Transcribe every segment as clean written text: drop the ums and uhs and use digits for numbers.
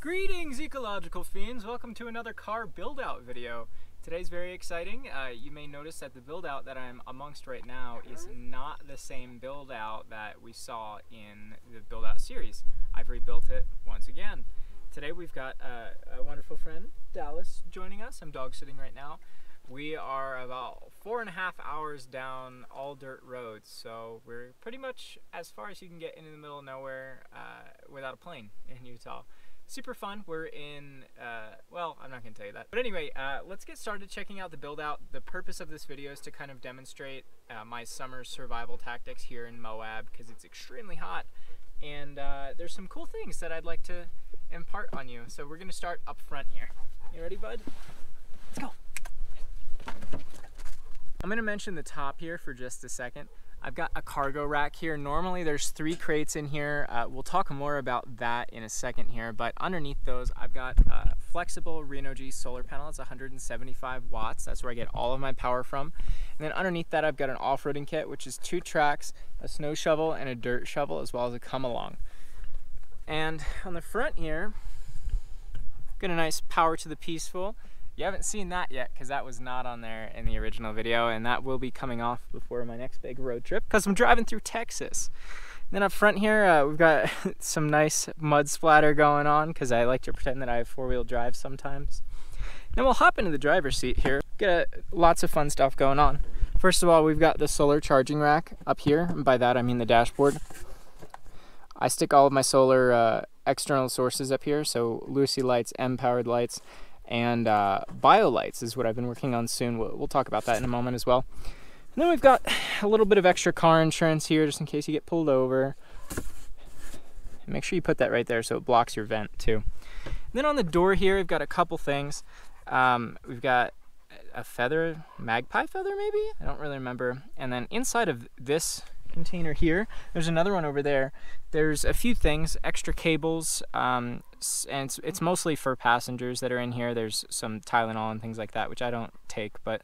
Greetings, ecological fiends! Welcome to another car build-out video. Today's very exciting. You may notice that the build-out that I'm amongst right now is not the same build-out that we saw in the build-out series. I've rebuilt it once again. Today we've got a wonderful friend, Dallas, joining us. I'm dog-sitting right now. We are about 4.5 hours down all dirt roads, so we're pretty much as far as you can get into the middle of nowhere without a plane in Utah. Super fun. We're in, well, I'm not going to tell you that. But anyway, let's get started checking out the build out. The purpose of this video is to kind of demonstrate my summer survival tactics here in Moab because it's extremely hot. And there's some cool things that I'd like to impart on you. So we're going to start up front here. You ready, bud? Let's go. I'm going to mention the top here for just a second. I've got a cargo rack here. Normally there's 3 crates in here. We'll talk more about that in a second here, but underneath those I've got a flexible Reno G solar panel. It's 175 watts. That's where I get all of my power from. And then underneath that I've got an off-roading kit, which is 2 tracks, a snow shovel, and a dirt shovel, as well as a come-along. And on the front here, got a nice power to the peaceful. You haven't seen that yet because that was not on there in the original video, and that will be coming off before my next big road trip because I'm driving through Texas. And then up front here we've got some nice mud splatter going on because I like to pretend that I have 4-wheel drive sometimes. Then we'll hop into the driver's seat here. Got lots of fun stuff going on. First of all, we've got the solar charging rack up here, and by that I mean the dashboard. I stick all of my solar external sources up here, so Lucy lights, M-powered lights, and BioLights is what I've been working on soon. We'll talk about that in a moment as well. And then we've got a little bit of extra car insurance here just in case you get pulled over. And make sure you put that right there so it blocks your vent too. And then on the door here we've got a couple things. We've got a feather, magpie feather maybe? I don't really remember. And then inside of this container here, there's another one over there. There's a few things, extra cables, and it's mostly for passengers that are in here. There's some Tylenol and things like that, which I don't take, but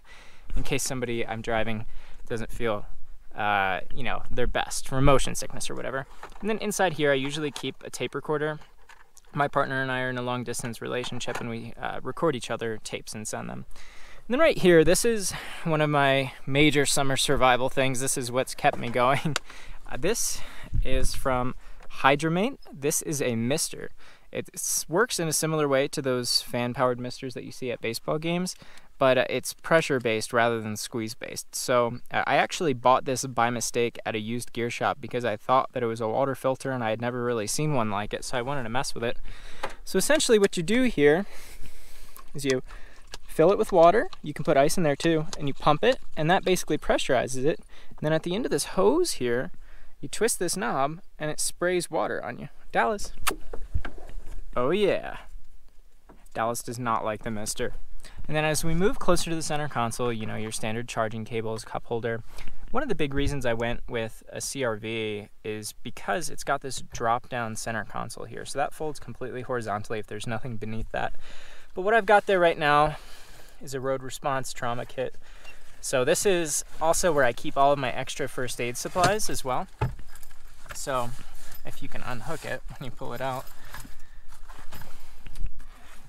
in case somebody I'm driving doesn't feel you know, their best for motion sickness or whatever. And then inside here I usually keep a tape recorder. My partner and I are in a long distance relationship and we record each other tapes and send them. And then right here, this is one of my major summer survival things. This is what's kept me going. This is from Hydramate. This is a mister. It works in a similar way to those fan-powered misters that you see at baseball games, but it's pressure-based rather than squeeze-based. So I actually bought this by mistake at a used gear shop because I thought that it was a water filter and I had never really seen one like it, so I wanted to mess with it. So essentially what you do here is you fill it with water. You can put ice in there too, and you pump it, and that basically pressurizes it. And then at the end of this hose here, you twist this knob, and it sprays water on you. Dallas. Oh yeah. Dallas does not like the mister. And then as we move closer to the center console, you know, your standard charging cables, cup holder. One of the big reasons I went with a CRV is because it's got this drop-down center console here. So that folds completely horizontally if there's nothing beneath that. But what I've got there right now is a road response trauma kit. So this is also where I keep all of my extra first aid supplies as well. So if you can unhook it when you pull it out.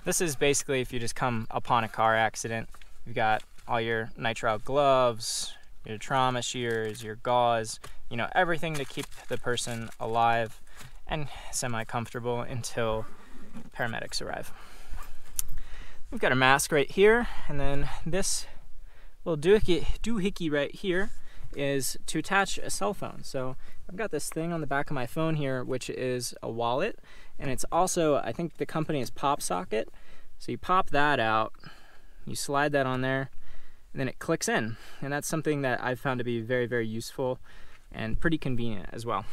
This is basically if you just come upon a car accident. You've got all your nitrile gloves, your trauma shears, your gauze, you know, everything to keep the person alive and semi-comfortable until paramedics arrive. We've got a mask right here, and then this little doohickey right here is to attach a cell phone. So I've got this thing on the back of my phone here, which is a wallet, and it's also, I think the company is Pop Socket. So you pop that out, you slide that on there, and then it clicks in. And that's something that I've found to be very, very useful and pretty convenient as well.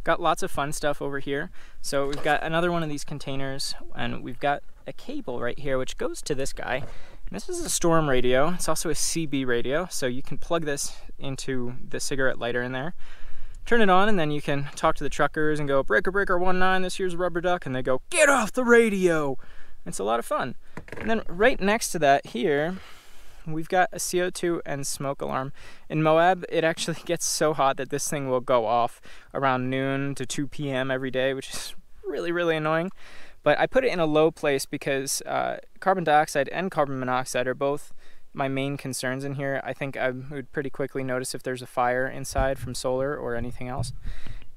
Got lots of fun stuff over here. So we've got another one of these containers, and we've got a cable right here which goes to this guy. And this is a storm radio. It's also a CB radio, so you can plug this into the cigarette lighter in there, turn it on, and then you can talk to the truckers and go, breaker breaker 19, this here's a rubber duck, and they go, get off the radio. It's a lot of fun. And then right next to that here, we've got a CO2 and smoke alarm. In Moab, it actually gets so hot that this thing will go off around noon to 2 p.m. every day, which is really, really annoying. But I put it in a low place because carbon dioxide and carbon monoxide are both my main concerns in here. I think I would pretty quickly notice if there's a fire inside from solar or anything else.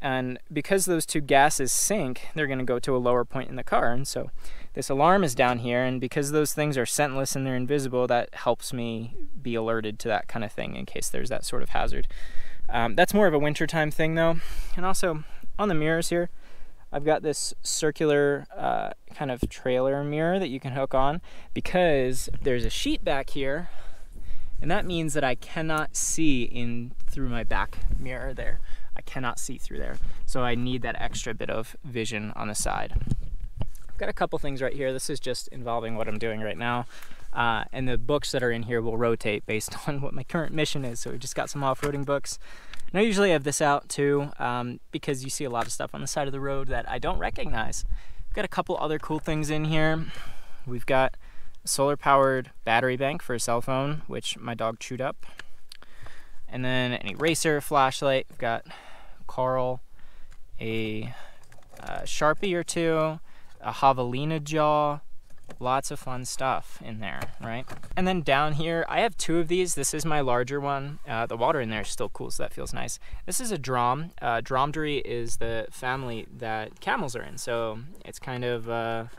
And because those two gases sync, they're going to go to a lower point in the car. And so this alarm is down here, and because those things are scentless and they're invisible, that helps me be alerted to that kind of thing in case there's that sort of hazard. That's more of a wintertime thing though. And also on the mirrors here, I've got this circular kind of trailer mirror that you can hook on because there's a sheet back here, and that means that I cannot see in through my back mirror there. I cannot see through there, so I need that extra bit of vision on the side. I've got a couple things right here. This is just involving what I'm doing right now, and the books that are in here will rotate based on what my current mission is. So we just got some off-roading books. And I usually have this out too, because you see a lot of stuff on the side of the road that I don't recognize. We've got a couple other cool things in here. We've got a solar-powered battery bank for a cell phone, which my dog chewed up. And then an eraser, flashlight. We've got Carl, a Sharpie or two, a javelina jaw. Lots of fun stuff in there, right? And then down here, I have two of these. This is my larger one. The water in there is still cool, so that feels nice. This is a drom. Dromedary is the family that camels are in, so it's kind of a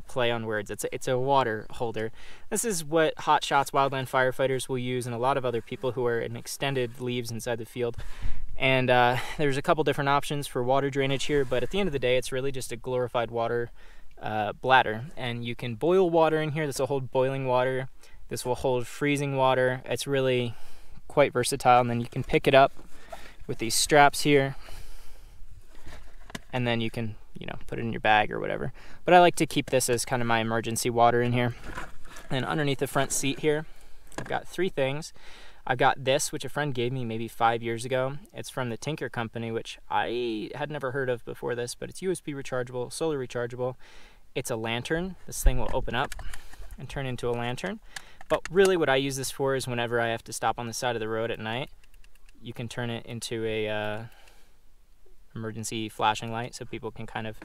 play on words. It's a water holder. This is what hot shots wildland firefighters will use, and a lot of other people who are in extended leaves inside the field. And there's a couple different options for water drainage here, but at the end of the day, it's really just a glorified water bladder, and you can boil water in here. This will hold boiling water. This will hold freezing water. It's really quite versatile, and then you can pick it up with these straps here, and then you can, you know, put it in your bag or whatever. But I like to keep this as kind of my emergency water in here. And underneath the front seat here, I've got three things. I've got this, which a friend gave me maybe 5 years ago. It's from the Tinker Company, which I had never heard of before this, but it's USB rechargeable, solar rechargeable. It's a lantern. This thing will open up and turn into a lantern. But really what I use this for is whenever I have to stop on the side of the road at night, you can turn it into a emergency flashing light so people can kind of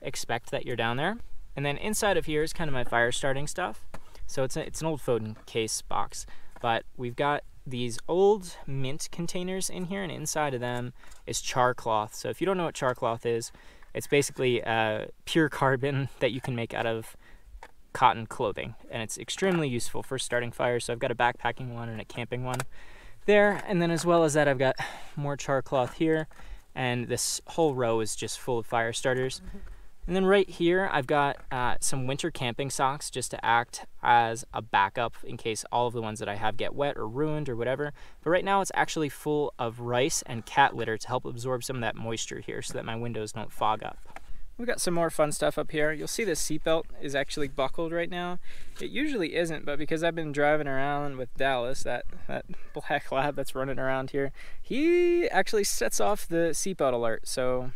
expect that you're down there. And then inside of here is kind of my fire starting stuff. So it's an old phone case box, but we've got these old mint containers in here, and inside of them is char cloth. So if you don't know what char cloth is, it's basically pure carbon that you can make out of cotton clothing, and it's extremely useful for starting fires. So I've got a backpacking one and a camping one there, and then as well as that, I've got more char cloth here, and this whole row is just full of fire starters. And then right here, I've got some winter camping socks just to act as a backup in case all of the ones that I have get wet or ruined or whatever. But right now it's actually full of rice and cat litter to help absorb some of that moisture here so that my windows don't fog up. We've got some more fun stuff up here. You'll see the seatbelt is actually buckled right now. It usually isn't, but because I've been driving around with Dallas, that black lab that's running around here, he actually sets off the seatbelt alert, so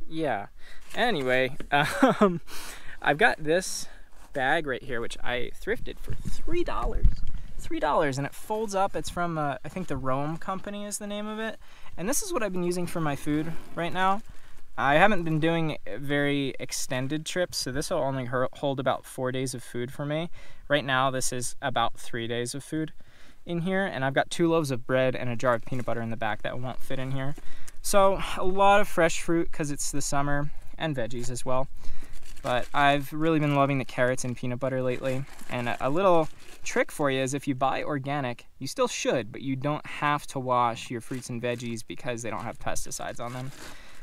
yeah. Anyway, I've got this bag right here, which I thrifted for $3, and it folds up. It's from, I think the Rome Company is the name of it. And this is what I've been using for my food right now. I haven't been doing very extended trips, so this will only hold about 4 days of food for me. Right now, this is about 3 days of food in here, and I've got 2 loaves of bread and a jar of peanut butter in the back that won't fit in here. So a lot of fresh fruit because it's the summer, and veggies as well. But I've really been loving the carrots and peanut butter lately. And a little trick for you is if you buy organic, you still should, but you don't have to wash your fruits and veggies because they don't have pesticides on them.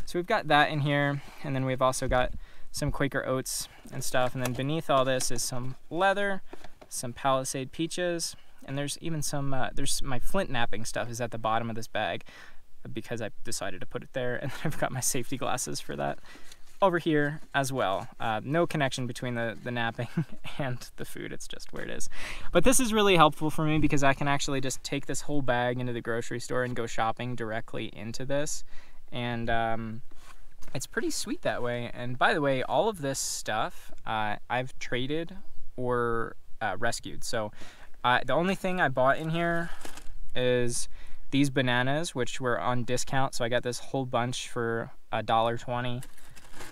So we've got that in here, and then we've also got some Quaker oats and stuff. And then beneath all this is some leather, some Palisade peaches, and there's even some, there's my flint knapping stuff is at the bottom of this bag because I decided to put it there, and I've got my safety glasses for that over here as well. No connection between the napping and the food, it's just where it is. But this is really helpful for me because I can actually just take this whole bag into the grocery store and go shopping directly into this. And it's pretty sweet that way. And by the way, all of this stuff I've traded or rescued. So the only thing I bought in here is these bananas, which were on discount. So I got this whole bunch for $1.20.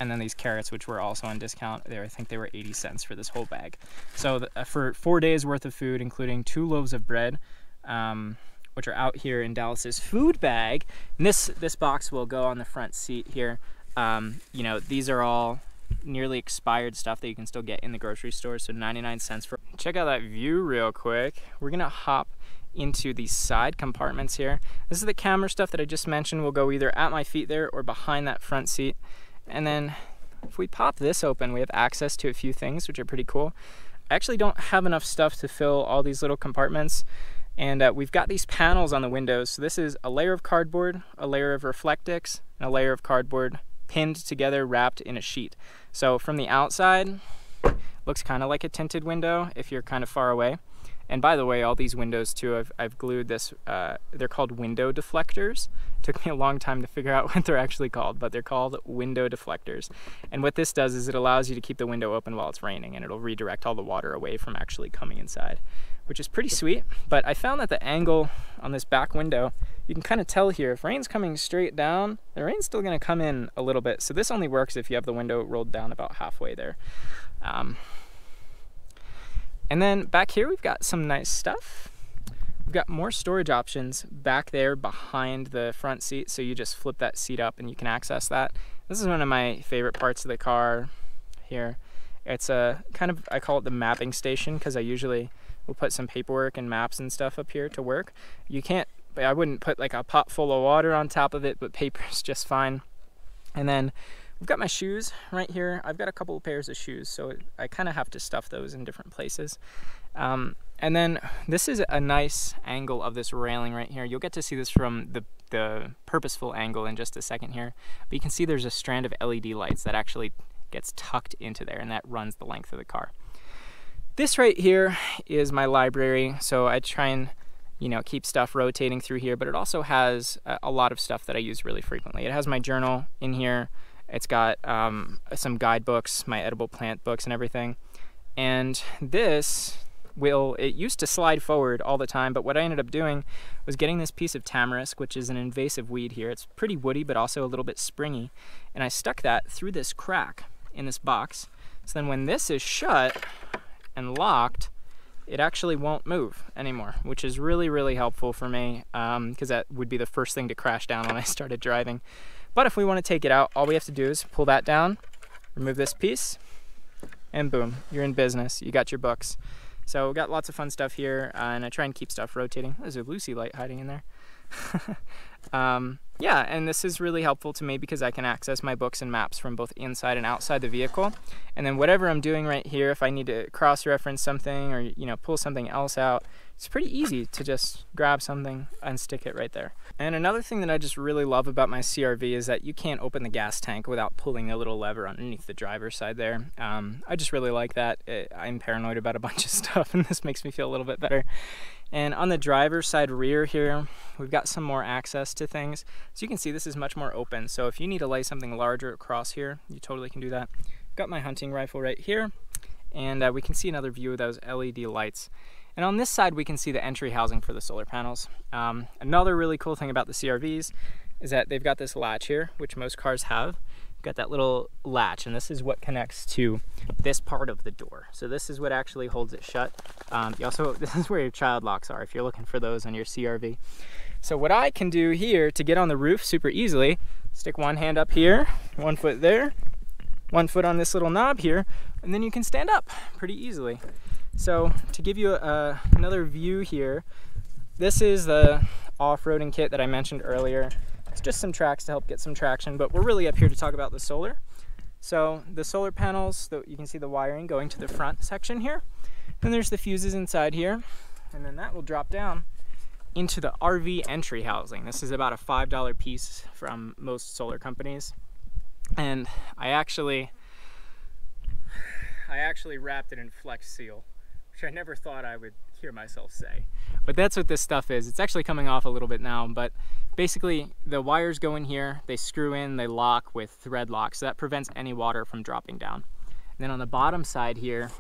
and then these carrots, which were also on discount. I think they were 80 cents for this whole bag. So for 4 days worth of food, including 2 loaves of bread, which are out here in Dallas's food bag. And this box will go on the front seat here. You know, these are all nearly expired stuff that you can still get in the grocery store, so 99 cents for. Check out that view real quick. We're gonna hop into these side compartments here. This is the camera stuff that I just mentioned. Will go either at my feet there or behind that front seat. And then if we pop this open, we have access to a few things, which are pretty cool. I actually don't have enough stuff to fill all these little compartments. And we've got these panels on the windows. So this is a layer of cardboard, a layer of Reflectix, and a layer of cardboard pinned together, wrapped in a sheet. So from the outside, looks kind of like a tinted window if you're kind of far away. And by the way, all these windows too, I've glued this, they're called window deflectors. It took me a long time to figure out what they're actually called, but they're called window deflectors. And what this does is it allows you to keep the window open while it's raining, and it'll redirect all the water away from actually coming inside, which is pretty sweet. But I found that the angle on this back window, you can kind of tell here, if rain's coming straight down, the rain's still gonna come in a little bit. So this only works if you have the window rolled down about halfway there. And then back here, we've got some nice stuff. We've got more storage options back there behind the front seat. So you just flip that seat up and you can access that. This is one of my favorite parts of the car here. It's a kind of, I call it the mapping station, because I usually will put some paperwork and maps and stuff up here to work. You can't, I wouldn't put like a pot full of water on top of it, but paper is just fine. And then we've got my shoes right here. I've got a couple of pairs of shoes, so I kind of have to stuff those in different places. And then this is a nice angle of this railing right here. You'll get to see this from the purposeful angle in just a second here. But you can see there's a strand of LED lights that actually gets tucked into there, and that runs the length of the car. This right here is my library, so I try and, you know, keep stuff rotating through here, but it also has a lot of stuff that I use really frequently. It has my journal in here. It's got some guidebooks, my edible plant books and everything. And this it used to slide forward all the time, but what I ended up doing was getting this piece of tamarisk, which is an invasive weed here. It's pretty woody, but also a little bit springy. And I stuck that through this crack in this box. So then when this is shut and locked, it actually won't move anymore, which is really, really helpful for me, because that would be the first thing to crash down when I started driving. But if we want to take it out, all we have to do is pull that down, remove this piece, and boom, you're in business. You got your books. So we've got lots of fun stuff here, and I try and keep stuff rotating. There's a Lucy light hiding in there. Yeah, and this is really helpful to me because I can access my books and maps from both inside and outside the vehicle. And then whatever I'm doing right here, if I need to cross-reference something or, you know, pull something else out, it's pretty easy to just grab something and stick it right there. And another thing that I just really love about my CRV is that you can't open the gas tank without pulling the little lever underneath the driver's side there. I just really like that. I'm paranoid about a bunch of stuff, and this makes me feel a little bit better. And on the driver's side rear here, we've got some more access to things. So you can see this is much more open. So if you need to lay something larger across here, you totally can do that. Got my hunting rifle right here, and we can see another view of those LED lights. And on this side, we can see the entry housing for the solar panels. Another really cool thing about the CRVs is that they've got this latch here, which most cars have. Got that little latch, and this is what connects to this part of the door. So this is what actually holds it shut. This is where your child locks are if you're looking for those on your CRV. So what I can do here to get on the roof super easily, stick one hand up here, 1 foot there, 1 foot on this little knob here, and then you can stand up pretty easily. So to give you another view here, this is the off-roading kit that I mentioned earlier. It's just some tracks to help get some traction, but we're really up here to talk about the solar. So the solar panels, you can see the wiring going to the front section here. Then there's the fuses inside here, and then that will drop down into the RV entry housing. This is about a $5 piece from most solar companies. And I actually wrapped it in Flex Seal, which I never thought I would hear myself say. But that's what this stuff is. It's actually coming off a little bit now, but basically the wires go in here, they screw in, they lock with thread lock, so that prevents any water from dropping down. And then on the bottom side here,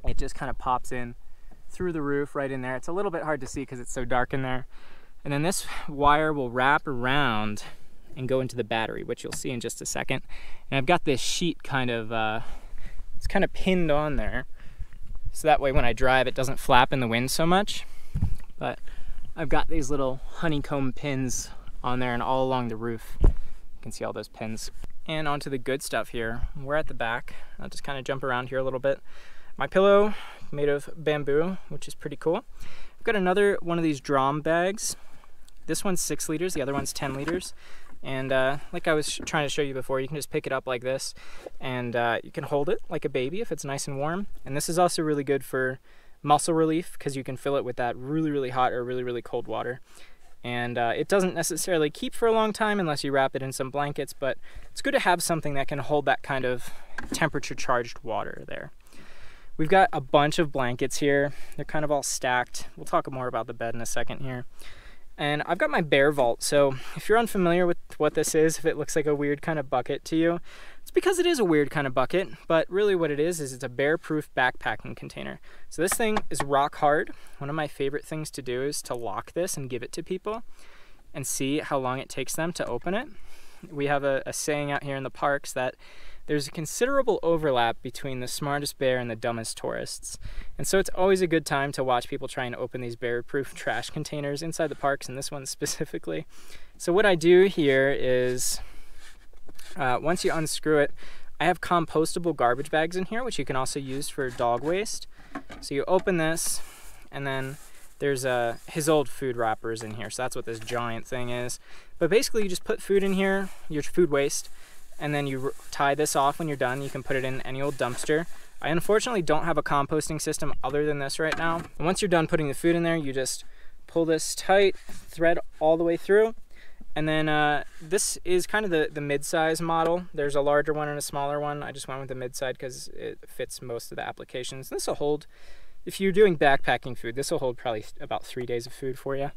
it just kind of pops in through the roof right in there. It's a little bit hard to see because it's so dark in there. And then this wire will wrap around and go into the battery, which you'll see in just a second. And I've got this sheet kind of, it's kind of pinned on there, so that way when I drive it doesn't flap in the wind so much. But I've got these little honeycomb pins on there and all along the roof. You can see all those pins. And onto the good stuff here. We're at the back. I'll just kind of jump around here a little bit. My pillow made of bamboo, which is pretty cool. I've got another one of these drum bags. This one's 6 liters, the other one's 10 liters. And like I was trying to show you before, you can just pick it up like this, and you can hold it like a baby if it's nice and warm. And this is also really good for muscle relief, because you can fill it with that really, really hot or really, really cold water. And it doesn't necessarily keep for a long time unless you wrap it in some blankets, but it's good to have something that can hold that kind of temperature charged water there. We've got a bunch of blankets here. They're kind of all stacked. We'll talk more about the bed in a second here. And I've got my bear vault. So if you're unfamiliar with what this is, if it looks like a weird kind of bucket to you, it's because it is a weird kind of bucket, but really what it is it's a bear-proof backpacking container. So this thing is rock hard. One of my favorite things to do is to lock this and give it to people and see how long it takes them to open it. We have a saying out here in the parks that there's a considerable overlap between the smartest bear and the dumbest tourists. And so it's always a good time to watch people try and open these bear-proof trash containers inside the parks, and this one specifically. So what I do here is, once you unscrew it, I have compostable garbage bags in here, which you can also use for dog waste. So you open this, and then there's his old food wrappers in here. So that's what this giant thing is. But basically you just put food in here, your food waste, and then you tie this off when you're done. You can put it in any old dumpster. I unfortunately don't have a composting system other than this right now. And once you're done putting the food in there, you just pull this tight, thread all the way through. And then this is kind of the mid-size model. There's a larger one and a smaller one. I just went with the mid-side because it fits most of the applications. This will hold, if you're doing backpacking food, this will hold probably about 3 days of food for you.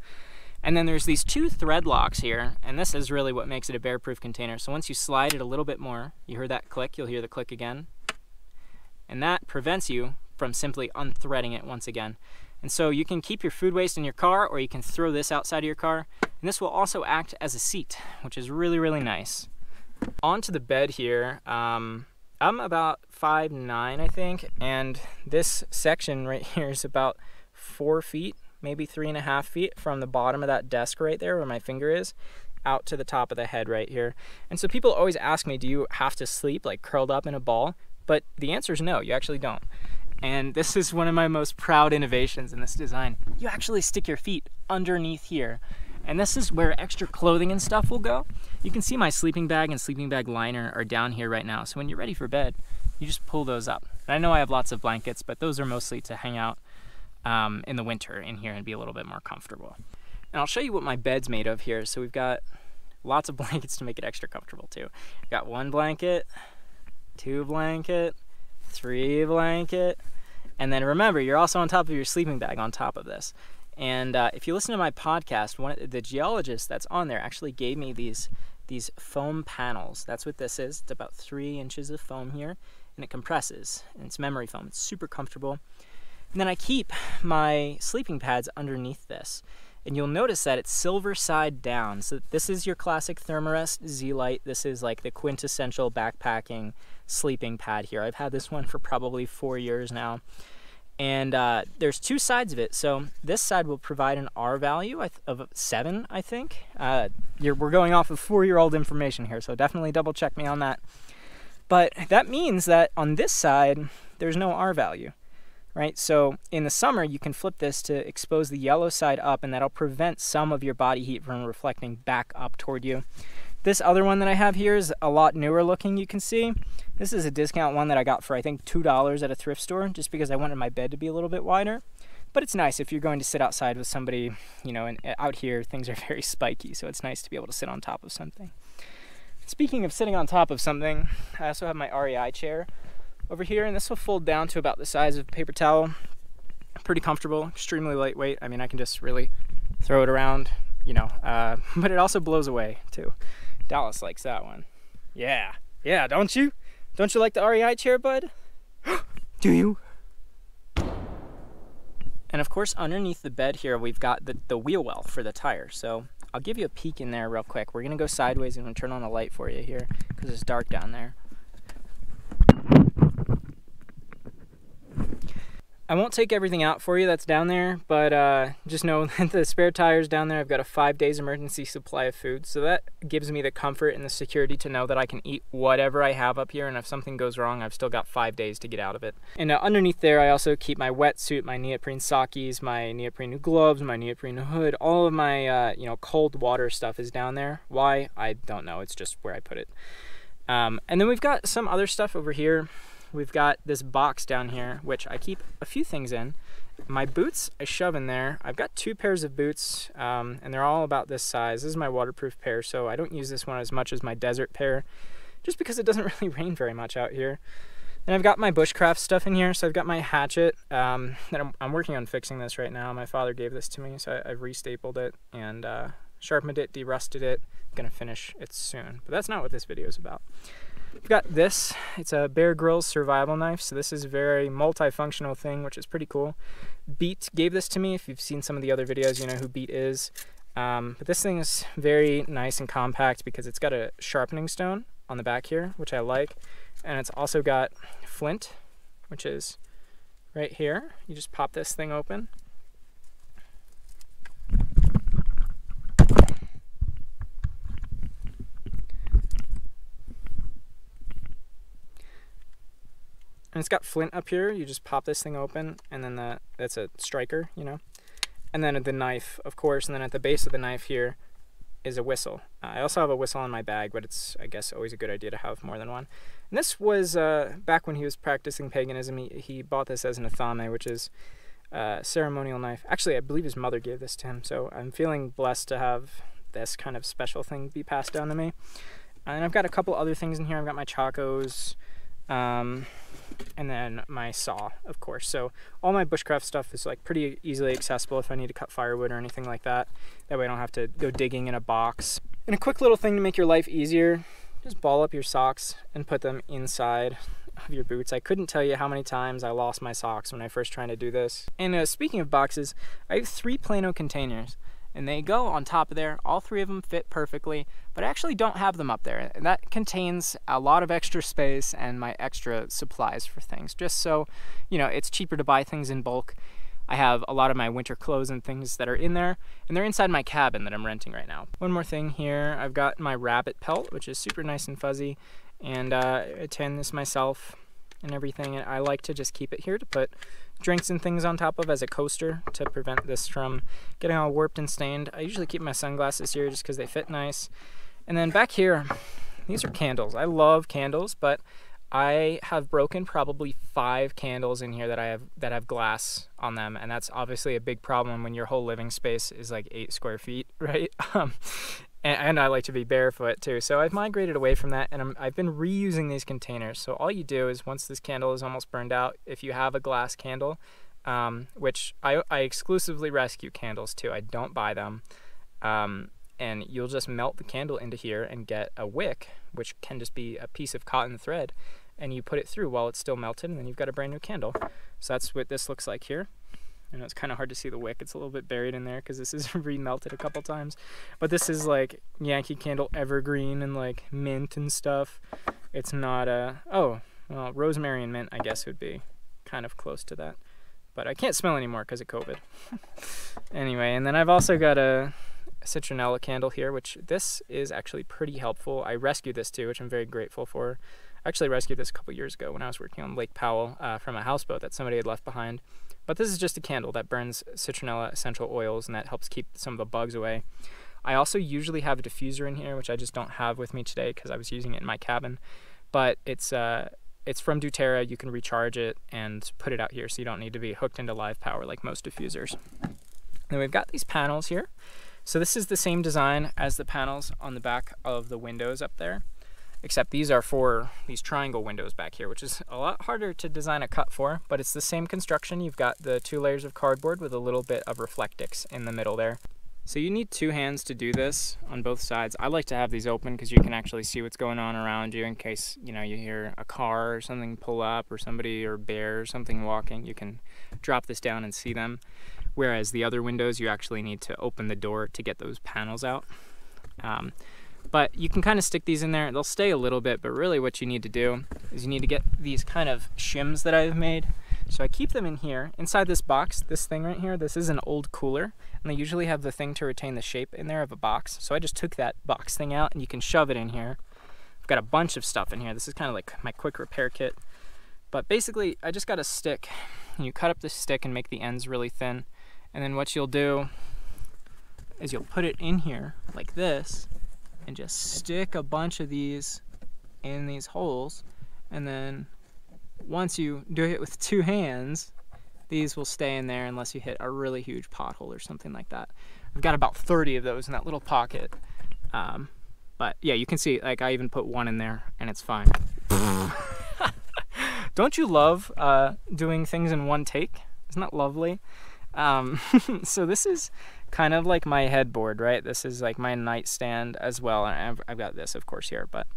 And then there's these 2 thread locks here, and this is really what makes it a bear-proof container. So once you slide it a little bit more, you heard that click, you'll hear the click again. And that prevents you from simply unthreading it once again. And so you can keep your food waste in your car, or you can throw this outside of your car. And this will also act as a seat, which is really, really nice. Onto the bed here, I'm about 5'9", I think, and this section right here is about 4 feet, maybe 3.5 feet from the bottom of that desk right there where my finger is, out to the top of the head right here. And so people always ask me, do you have to sleep like curled up in a ball? But the answer is no, you actually don't. And this is one of my most proud innovations in this design. You actually stick your feet underneath here. And this is where extra clothing and stuff will go. You can see my sleeping bag and sleeping bag liner are down here right now. So when you're ready for bed, you just pull those up. And I know I have lots of blankets, but those are mostly to hang out in the winter in here and be a little bit more comfortable. And I'll show you what my bed's made of here. So we've got lots of blankets to make it extra comfortable too. We've got 1 blanket, 2 blanket, 3 blanket, and then remember, you're also on top of your sleeping bag on top of this. And if you listen to my podcast, the geologist that's on there actually gave me these foam panels. That's what this is. It's about 3 inches of foam here, and it compresses, and it's memory foam. It's super comfortable. And then I keep my sleeping pads underneath this. And you'll notice that it's silver side down. So this is your classic Thermarest Z-Lite. This is like the quintessential backpacking sleeping pad here. I've had this one for probably 4 years now. And there's 2 sides of it. So this side will provide an R value of 7, I think. We're going off of 4-year-old information here, so definitely double check me on that. But that means that on this side, there's no R value. Right, so in the summer you can flip this to expose the yellow side up, and that'll prevent some of your body heat from reflecting back up toward you. This other one that I have here is a lot newer looking, you can see. This is a discount one that I got for I think $2 at a thrift store, just because I wanted my bed to be a little bit wider. But it's nice if you're going to sit outside with somebody, you know, and out here things are very spiky, so it's nice to be able to sit on top of something. Speaking of sitting on top of something, I also have my REI chair over here, and this will fold down to about the size of a paper towel. Pretty comfortable, extremely lightweight. I mean, I can just really throw it around, you know, but it also blows away too. Dallas likes that one. Yeah, don't you? Don't you like the REI chair, bud? Do you? And of course, underneath the bed here, we've got the wheel well for the tire. So I'll give you a peek in there real quick. We're gonna go sideways and turn on the light for you here because it's dark down there. I won't take everything out for you that's down there, but just know that the spare tires down there, I've got a 5 days emergency supply of food. So that gives me the comfort and the security to know that I can eat whatever I have up here, and if something goes wrong, I've still got 5 days to get out of it. And underneath there, I also keep my wetsuit, my neoprene sockies, my neoprene gloves, my neoprene hood. All of my cold water stuff is down there. Why? I don't know. It's just where I put it. And then we've got some other stuff over here. We've got this box down here, which I keep a few things in. My boots, I shove in there. I've got 2 pairs of boots, and they're all about this size. This is my waterproof pair, so I don't use this one as much as my desert pair, just because it doesn't really rain very much out here. And I've got my bushcraft stuff in here, so I've got my hatchet. That I'm working on fixing this right now. My father gave this to me, so I've restapled it and sharpened it, derusted it. I'm gonna finish it soon, but that's not what this video is about. We've got this. It's a Bear Grylls survival knife, so this is a very multifunctional thing, which is pretty cool. Beat gave this to me. If you've seen some of the other videos, you know who Beat is. But this thing is very nice and compact because it's got a sharpening stone on the back here, which I like. And it's also got flint, which is right here. You just pop this thing open. And it's got flint up here. You just pop this thing open, and then that's a striker, you know. And then the knife, of course, and then at the base of the knife here is a whistle. I also have a whistle in my bag, but it's, I guess, always a good idea to have more than one. And this was back when he was practicing paganism. He bought this as an athame, which is a ceremonial knife. Actually, I believe his mother gave this to him, so I'm feeling blessed to have this kind of special thing be passed down to me. And I've got a couple other things in here. I've got my chacos, and then my saw, of course. So all my bushcraft stuff is like pretty easily accessible if I need to cut firewood or anything like that. That way I don't have to go digging in a box. And a quick little thing to make your life easier, just ball up your socks and put them inside of your boots. I couldn't tell you how many times I lost my socks when I first tried to do this. And speaking of boxes, I have 3 Plano containers, and they go on top of there. All 3 of them fit perfectly, but I actually don't have them up there. And that contains a lot of extra space and my extra supplies for things, just so, you know, it's cheaper to buy things in bulk. I have a lot of my winter clothes and things that are in there, and they're inside my cabin that I'm renting right now. One more thing here, I've got my rabbit pelt, which is super nice and fuzzy, and I tan this myself and everything. And I like to just keep it here to put drinks and things on top of as a coaster to prevent this from getting all warped and stained. I usually keep my sunglasses here just because they fit nice. And then back here, these are candles. I love candles, but I have broken probably 5 candles in here that have glass on them, and that's obviously a big problem when your whole living space is like 8 square feet, right? And I like to be barefoot too, so I've migrated away from that, and I've been reusing these containers. So all you do is, once this candle is almost burned out, if you have a glass candle, which I exclusively rescue candles too, I don't buy them, and you'll just melt the candle into here and get a wick, which can just be a piece of cotton thread, and you put it through while it's still melted, and then you've got a brand new candle. So that's what this looks like here. I know it's kind of hard to see the wick. It's a little bit buried in there because this is remelted a couple times. But this is like Yankee Candle evergreen and like mint and stuff. It's not oh, well, rosemary and mint I guess would be kind of close to that. But I can't smell anymore because of COVID. Anyway, and then I've also got a citronella candle here, which this is actually pretty helpful. I rescued this too, which I'm very grateful for. I actually rescued this a couple years ago when I was working on Lake Powell from a houseboat that somebody had left behind. But this is just a candle that burns citronella essential oils, and that helps keep some of the bugs away. I also usually have a diffuser in here, which I just don't have with me today because I was using it in my cabin. But it's from doTERRA. You can recharge it and put it out here, so you don't need to be hooked into live power like most diffusers. Then we've got these panels here. So this is the same design as the panels on the back of the windows up there, except these are for these triangle windows back here, which is a lot harder to design a cut for, but it's the same construction. You've got the 2 layers of cardboard with a little bit of Reflectix in the middle there. So you need 2 hands to do this on both sides. I like to have these open because you can actually see what's going on around you in case, you know, you hear a car or something pull up, or somebody or bear or something walking. You can drop this down and see them. whereas the other windows you actually need to open the door to get those panels out. But you can kind of stick these in there. They'll stay a little bit, but really what you need to do is you need to get these kind of shims that I've made. So I keep them in here. Inside this box, this thing right here, this is an old cooler, and they usually have the thing to retain the shape in there of a box. So I just took that box thing out, and you can shove it in here. I've got a bunch of stuff in here. This is kind of like my quick repair kit. But basically, I just got a stick. You cut up the stick and make the ends really thin. And then what you'll do is you'll put it in here like this and just stick a bunch of these in these holes. And then once you do it with 2 hands, these will stay in there unless you hit a really huge pothole or something like that. I've got about 30 of those in that little pocket. But yeah, you can see, like, I even put 1 in there and it's fine. Don't you love doing things in one take? Isn't that lovely? So this is kind of like my headboard, right? This is like my nightstand as well. And I've got this, of course, here. But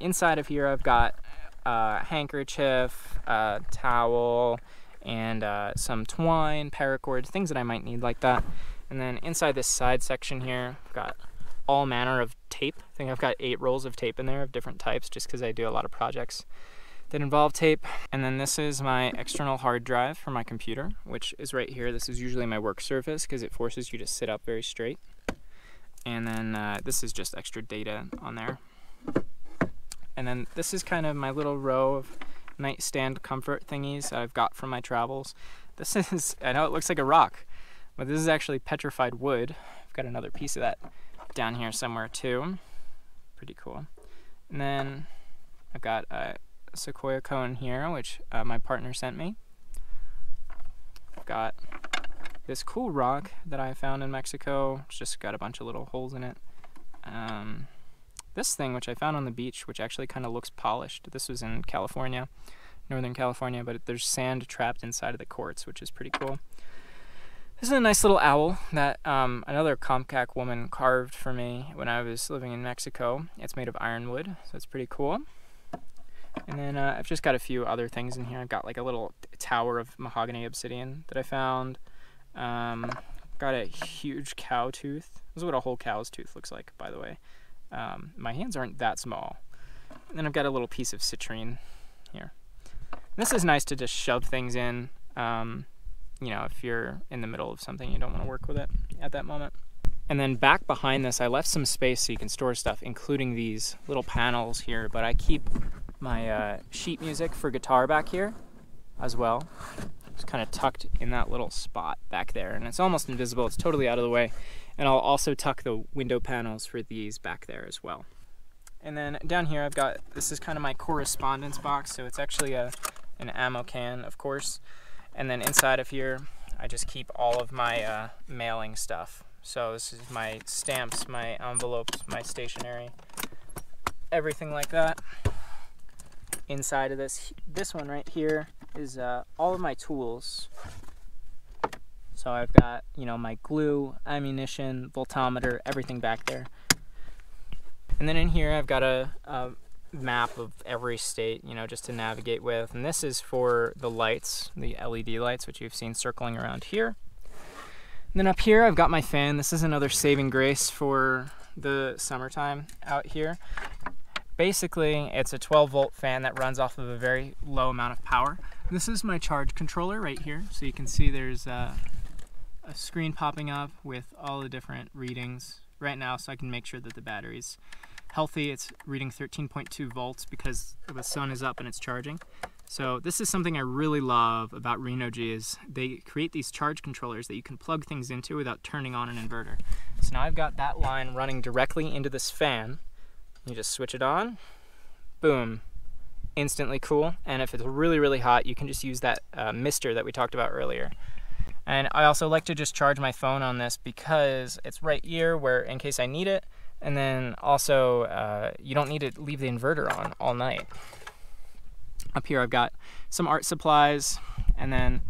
inside of here, I've got handkerchief, towel, and some twine, paracord, things that I might need like that. And then inside this side section here, I've got all manner of tape. I think I've got 8 rolls of tape in there of different types, just because I do a lot of projects that involve tape. And then this is my external hard drive for my computer, which is right here. This is usually my work surface because it forces you to sit up very straight. And then this is just extra data on there. And then this is kind of my little row of nightstand comfort thingies that I've got from my travels. This is, I know it looks like a rock, but this is actually petrified wood. I've got another piece of that down here somewhere too. Pretty cool. And then I've got a sequoia cone here, which my partner sent me. I've got this cool rock that I found in Mexico. It's just got a bunch of little holes in it. This thing, which I found on the beach, which actually kind of looks polished. This was in California, Northern California, but there's sand trapped inside of the quartz, which is pretty cool. This is a nice little owl that another Comcac woman carved for me when I was living in Mexico. It's made of ironwood, so it's pretty cool. And then I've just got a few other things in here. I've got like a little tower of mahogany obsidian that I found. Got a huge cow tooth. This is what a whole cow's tooth looks like, by the way. My hands aren't that small. And then I've got a little piece of citrine here. This is nice to just shove things in, you know, if you're in the middle of something, you don't want to work with it at that moment. And then back behind this, I left some space so you can store stuff, including these little panels here, but I keep my sheet music for guitar back here as well. It's kind of tucked in that little spot back there, and it's almost invisible. It's totally out of the way. And I'll also tuck the window panels for these back there as well. And then down here I've got, this is kind of my correspondence box, so it's actually an ammo can, of course. And then inside of here I just keep all of my mailing stuff. So this is my stamps, my envelopes, my stationery, everything like that. Inside of this one right here is all of my tools. So I've got, you know, my glue, ammunition, voltometer, everything back there. And then in here I've got a map of every state, you know, just to navigate with. And this is for the lights, the LED lights, which you've seen circling around here. And then up here I've got my fan. This is another saving grace for the summertime out here. Basically, it's a 12-volt fan that runs off of a very low amount of power. This is my charge controller right here. So you can see there's a screen popping up with all the different readings right now, so I can make sure that the battery's healthy. It's reading 13.2 volts because the sun is up and it's charging. So this is something I really love about Renogy, is they create these charge controllers that you can plug things into without turning on an inverter. So now I've got that line running directly into this fan. You just switch it on, boom, instantly cool. And if it's really, really hot, you can just use that mister that we talked about earlier. And I also like to just charge my phone on this because it's right here where, in case I need it, and then also you don't need to leave the inverter on all night. Up here I've got some art supplies, and then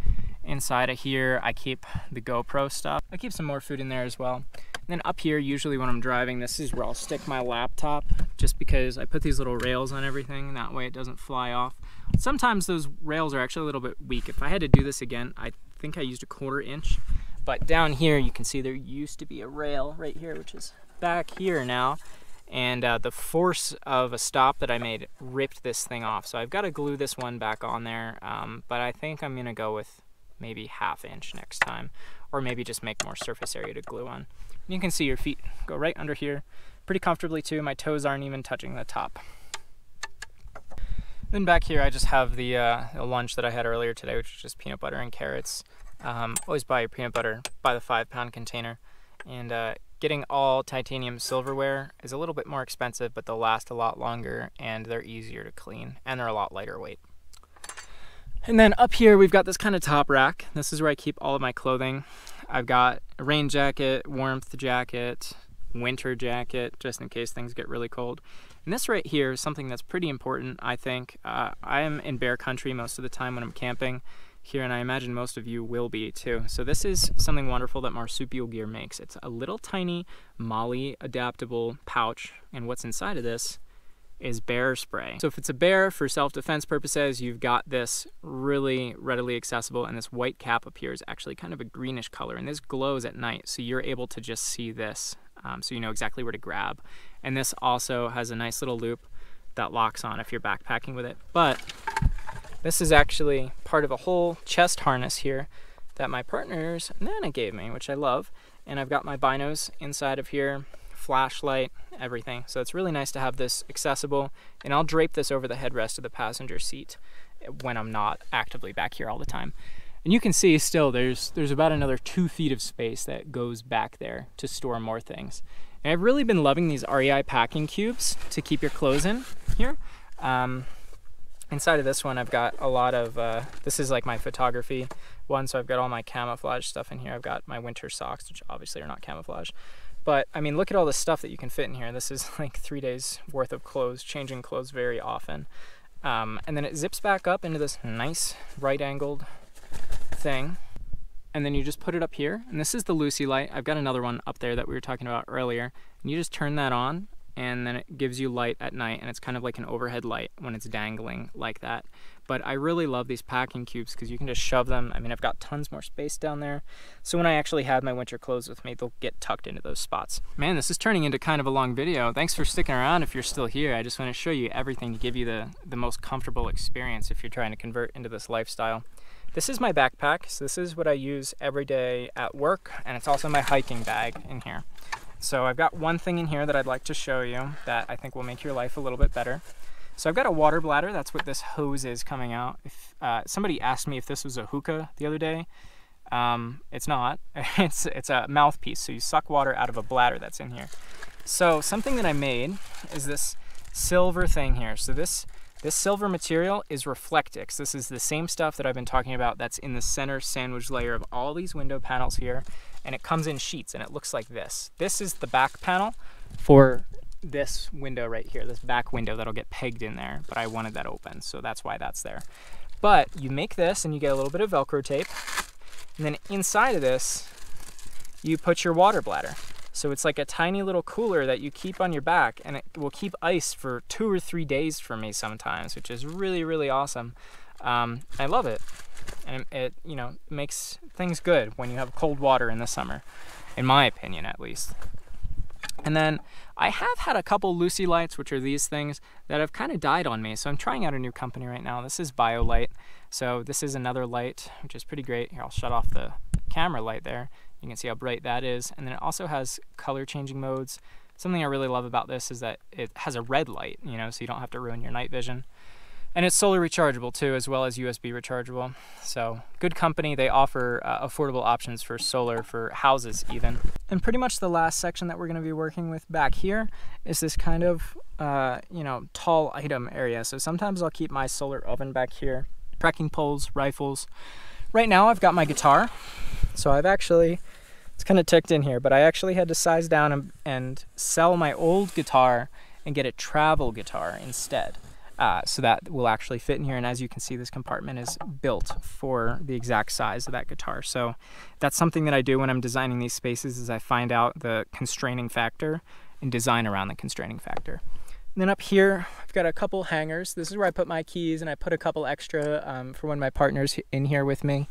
inside of here I keep the GoPro stuff. I keep some more food in there as well. And then up here, usually when I'm driving, this is where I'll stick my laptop, just because I put these little rails on everything, and that way it doesn't fly off. Sometimes those rails are actually a little bit weak. If I had to do this again, I think I used a 1/4 inch, But down here you can see there used to be a rail right here, which is back here now. And the force of a stop that I made ripped this thing off. So I've got to glue this one back on there, but I think I'm gonna go with maybe 1/2 inch next time, or maybe just make more surface area to glue on. You can see your feet go right under here pretty comfortably too. My toes aren't even touching the top. Then back here I just have the lunch that I had earlier today, which was just peanut butter and carrots. Always buy your peanut butter by the 5-pound container. And getting all titanium silverware is a little bit more expensive, but they'll last a lot longer and they're easier to clean and they're a lot lighter weight. And then up here we've got this kind of top rack. This is where I keep all of my clothing. I've got a rain jacket, warmth jacket, winter jacket, just in case things get really cold. And this right here is something that's pretty important, I think. I am in bear country most of the time when I'm camping here, and I imagine most of you will be too. So this is something wonderful that Marsupial Gear makes. It's a little tiny MOLLE adaptable pouch, and what's inside of this is bear spray. So if it's a bear for self-defense purposes, you've got this really readily accessible, and this white cap up here is actually kind of a greenish color, and this glows at night, so you're able to just see this, so you know exactly where to grab. And this also has a nice little loop that locks on if you're backpacking with it. But this is actually part of a whole chest harness here that my partner's Nana gave me, which I love. And I've got my binos inside of here, flashlight, everything. So it's really nice to have this accessible, and I'll drape this over the headrest of the passenger seat when I'm not actively back here all the time. And you can see still there's about another 2 feet of space that goes back there to store more things. And I've really been loving these REI packing cubes to keep your clothes in here. Inside of this one I've got a lot of, this is like my photography one, so I've got all my camouflage stuff in here. I've got my winter socks, which obviously are not camouflage. But I mean, look at all the stuff that you can fit in here. This is like 3 days worth of clothes, changing clothes very often. And then it zips back up into this nice right-angled thing. And then you just put it up here. And this is the Lucy light. I've got another one up there that we were talking about earlier. And you just turn that on, and then it gives you light at night, and it's kind of like an overhead light when it's dangling like that. But I really love these packing cubes because you can just shove them. I mean, I've got tons more space down there. So when I actually have my winter clothes with me, they'll get tucked into those spots. Man, this is turning into kind of a long video. Thanks for sticking around if you're still here. I just want to show you everything to give you the most comfortable experience if you're trying to convert into this lifestyle. This is my backpack. So this is what I use every day at work, and it's also my hiking bag in here. So I've got one thing in here that I'd like to show you that I think will make your life a little bit better. So I've got a water bladder. That's what this hose is coming out. If somebody asked me if this was a hookah the other day, it's not. It's a mouthpiece. So you suck water out of a bladder that's in here. So something that I made is this silver thing here. So this silver material is Reflectix. This is the same stuff that I've been talking about that's in the center sandwich layer of all these window panels here. And it comes in sheets, and it looks like this. This is the back panel for this window right here, this back window that'll get pegged in there, but I wanted that open, so that's why that's there. But you make this, and you get a little bit of Velcro tape, and then inside of this, you put your water bladder. So it's like a tiny little cooler that you keep on your back, and it will keep ice for 2 or 3 days for me sometimes, which is really, really awesome. I love it, and it you know, makes things good when you have cold water in the summer, in my opinion at least. And then I have had a couple Lucy lights, which are these things that have kind of died on me, so I'm trying out a new company right now. This is BioLight, so this is another light which is pretty great. Here, I'll shut off the camera light there. You can see how bright that is, and then it also has color changing modes. Something I really love about this is that it has a red light, you know, so you don't have to ruin your night vision. And it's solar rechargeable too, as well as USB rechargeable. So good company. They offer affordable options for solar for houses even. And pretty much the last section that we're going to be working with back here is this kind of, you know, tall item area. So sometimes I'll keep my solar oven back here, trekking poles, rifles. Right now I've got my guitar. So I've actually, it's kind of tucked in here, but I actually had to size down and sell my old guitar and get a travel guitar instead. So that will actually fit in here, and as you can see, this compartment is built for the exact size of that guitar. So that's something that I do when I'm designing these spaces, is I find out the constraining factor and design around the constraining factor. And then up here I've got a couple hangers. This is where I put my keys, and I put a couple extra for when my partner's in here with me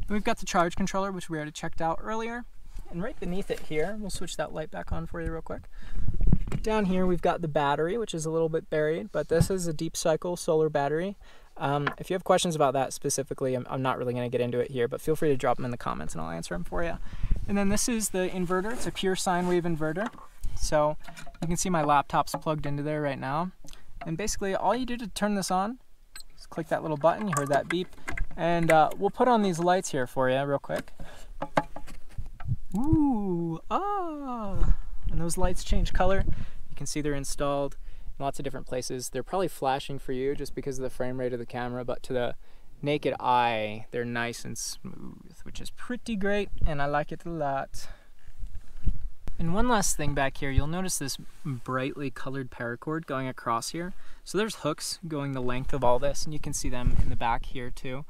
Then we've got the charge controller, which we already checked out earlier. And right beneath it here, we'll switch that light back on for you real quick. Down here we've got the battery, which is a little bit buried, but this is a deep cycle solar battery. If you have questions about that specifically, I'm not really going to get into it here, but feel free to drop them in the comments and I'll answer them for you. And then this is the inverter. It's a pure sine wave inverter. So you can see my laptop's plugged into there right now. And basically all you do to turn this on is click that little button. You heard that beep. And we'll put on these lights here for you real quick. Ooh, ah! And those lights change color. You can see they're installed in lots of different places. They're probably flashing for you just because of the frame rate of the camera, but to the naked eye, they're nice and smooth, which is pretty great, and I like it a lot. And one last thing back here, you'll notice this brightly colored paracord going across here. So there's hooks going the length of all this, and you can see them in the back here too.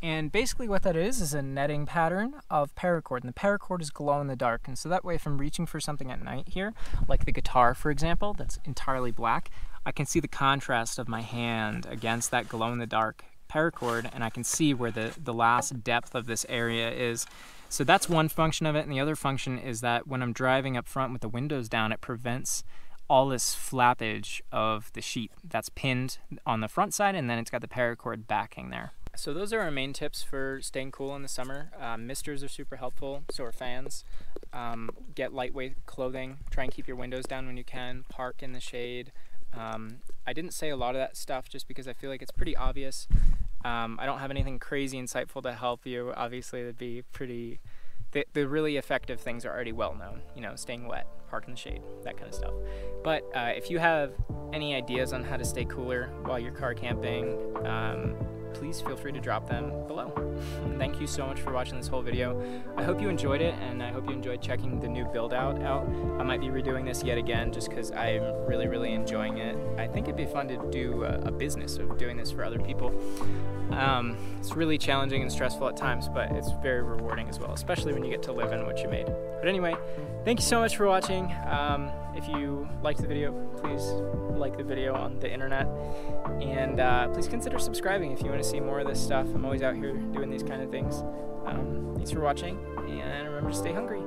And basically what that is a netting pattern of paracord, and the paracord is glow in the dark. And so that way, if I'm reaching for something at night here, like the guitar for example, that's entirely black, I can see the contrast of my hand against that glow in the dark paracord, and I can see where the last depth of this area is. So that's one function of it, and the other function is that when I'm driving up front with the windows down, it prevents all this flappage of the sheet that's pinned on the front side, and then it's got the paracord backing there. So those are our main tips for staying cool in the summer. Misters are super helpful, so are fans. Get lightweight clothing, try and keep your windows down when you can, park in the shade. I didn't say a lot of that stuff just because I feel like it's pretty obvious. I don't have anything crazy insightful to help you. Obviously it'd be pretty, the really effective things are already well known, you know, staying wet, park in the shade, that kind of stuff. But if you have any ideas on how to stay cooler while you're car camping, please feel free to drop them below. Thank you so much for watching this whole video. I hope you enjoyed it, and I hope you enjoyed checking the new build out. I might be redoing this yet again just because I'm really enjoying it. I think it'd be fun to do a business of doing this for other people. It's really challenging and stressful at times, but it's very rewarding as well, especially when you get to live in what you made. But anyway, thank you so much for watching. If you liked the video, please like the video on the internet, and please consider subscribing if you want to see more of this stuff. I'm always out here doing these kind of things. Thanks for watching, and remember to stay hungry.